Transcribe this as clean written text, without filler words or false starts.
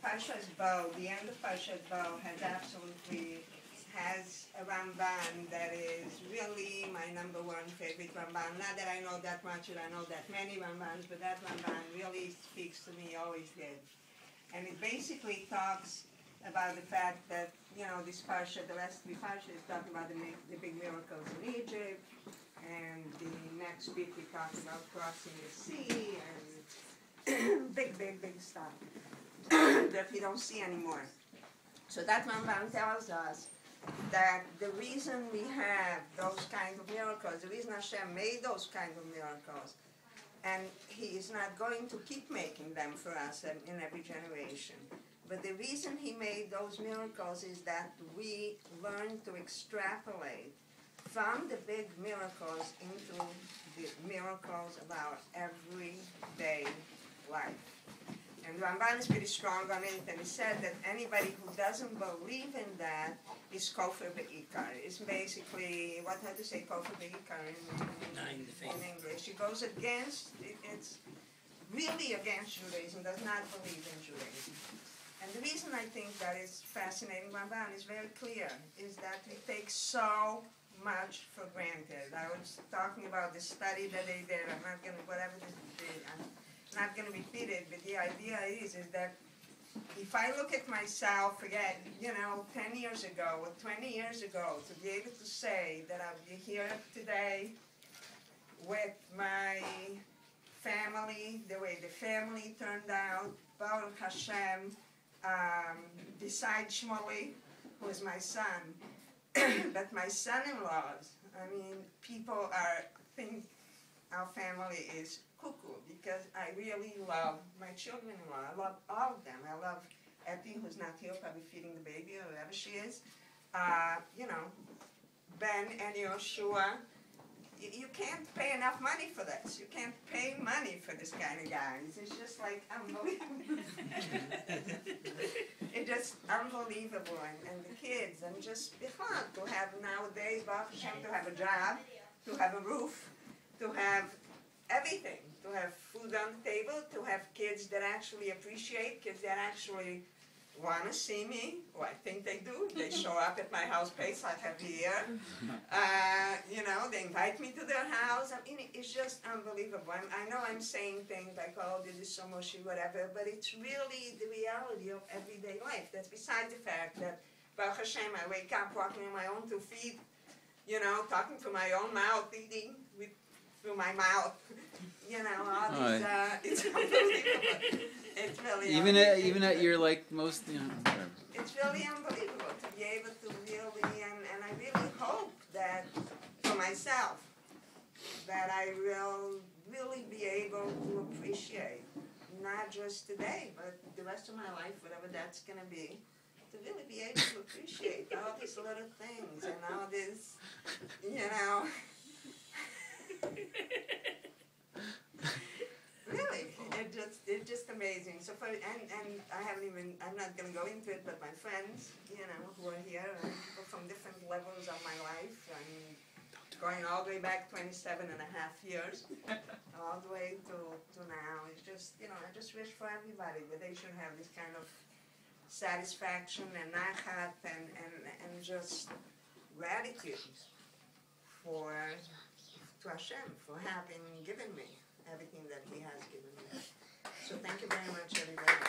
Parshas Bo, the end of Parshas Bo has a Ramban that is really my number one favorite Ramban. Not that I know that much, and I know that many Rambans, but that Ramban really speaks to me, always did. And it basically talks about the fact that, you know, this Parsha, the last three Parshas, talk about the big miracles in Egypt, and the next bit we talk about crossing the sea, and big stuff that we don't see anymore. So that Ramban tells us that the reason we have those kind of miracles, the reason Hashem made those kind of miracles, and He is not going to keep making them for us in every generation. But the reason He made those miracles is that we learn to extrapolate from the big miracles into the miracles of our everyday life. And Ramban is pretty strong on it, and he said that anybody who doesn't believe in that is kofir be'ikar. It's basically, what had to say kofir be'ikar in English? It goes against, it's really against Judaism, does not believe in Judaism. And the reason I think that is fascinating, Ramban is very clear, is that we take so much for granted. I was talking about the study that they did, I'm not going to, whatever this did, I'm not going to repeat it, but the idea is that if I look at myself again, you know, 10 years ago or 20 years ago, to be able to say that I'll be here today with my family, the way the family turned out, Baruch Hashem, besides Shmuley, who is my son, but my son-in-laws, I mean, people think our family is cuckoo, because I really love my children-in-law. I love all of them. I love Epi, who's not here, probably feeding the baby, or whoever she is. You know, Ben and Yoshua. You can't pay enough money for this. You can't pay money for this kind of guys. It's just like unbelievable. It's just unbelievable. And the kids, and just fun to have nowadays, Baruch Hashem, to have a job, to have a roof, to have everything, to have food on the table, to have kids that actually appreciate, kids that actually want to see me, or I think they do. They show up at my house Pesach every year. You know, they invite me to their house. I mean, it's just unbelievable. I know I'm saying things like, oh, this is so mushy, whatever, but it's really the reality of everyday life. That's beside the fact that, Baruch Hashem, I wake up walking on my own 2 feet, you know, talking through my own mouth, eating through my mouth, you know, all these, it's unbelievable. It's really even at your, like, most, you know, it's really unbelievable to be able to really, and I really hope that, for myself, that I will really be able to appreciate, not just today, but the rest of my life, whatever that's going to be, to really be able to appreciate all these little things and all this, you know. Really, it's just amazing. So and I'm not going to go into it, but my friends, you know, who are here, and people from different levels of my life, I mean, going all the way back 27 and a half years, all the way to now, it's just, you know, I just wish for everybody that they should have this kind of satisfaction and nachat and just gratitude to Hashem for having given me everything that He has given me. So thank you very much, everybody.